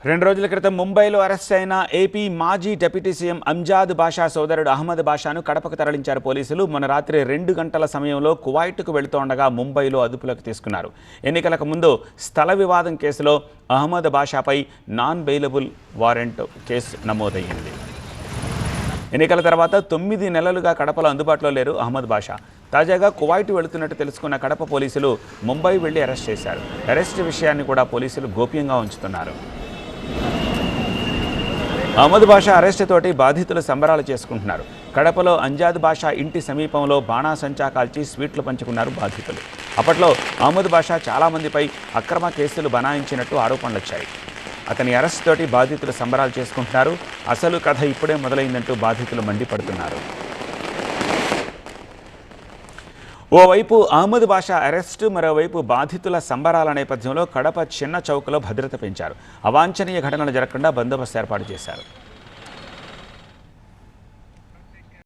2 రోజుల క్రితం ముంబైలో అరెస్ట్ అయిన ఏపీ మాజీ డిప్యూటీ సీఎం అంజాద్ బాషా సోదరుడు అహ్మద్ బాషాను కడపకు తరలించారు పోలీసులు. మొన్న రాత్రి 2 గంటల సమయంలో కువైట్కు వెళుతుండగా ముంబైలో అదుపులోకి తీసుకున్నారు. ఎన్నికలకు ముందు స్థల వివాదం కేసులో అహ్మద్ బాషాపై నాన్ బెయిలబుల్ వారెంట్ కేసు నమోదయ్యింది. ఎన్నికల తర్వాత 9 నెలలుగా కడపలో అందుబాటులో లేరు అహ్మద్ బాషా. తాజాగా కువైట్ వెళుతున్నట్టు తెలుసుకున్న కడప పోలీసులు ముంబై వెళ్లి అరెస్ట్ చేశారు. అరెస్ట్ విషయాన్ని కూడా పోలీసులు గోప్యంగా ఉంచుతున్నారు. అహ్మద్ బాషా అరెస్ట్ తోటి బాధితులు సంబరాలు చేసుకుంటున్నారు. కడపలో అంజాద్ బాషా ఇంటి సమీపంలో బాణాసంచా కాల్చి స్వీట్లు పంచుకున్నారు బాధితులు. అప్పట్లో అహ్మద్ బాషా చాలామందిపై అక్రమ కేసులు బనాయించినట్టు ఆరోపణలు వచ్చాయి. అతని అరెస్ట్ తోటి బాధితులు సంబరాలు చేసుకుంటున్నారు. అసలు కథ ఇప్పుడే మొదలైందంటూ బాధితులు మండిపడుతున్నారు. ఓవైపు అహ్మద్ బాషా అరెస్టు, మరోవైపు బాధితుల సంబరాల నేపథ్యంలో కడప చిన్న చౌకలో భద్రత పెంచారు. అవాంఛనీయ ఘటనలు జరగకుండా బందోబస్తు ఏర్పాటు చేశారు.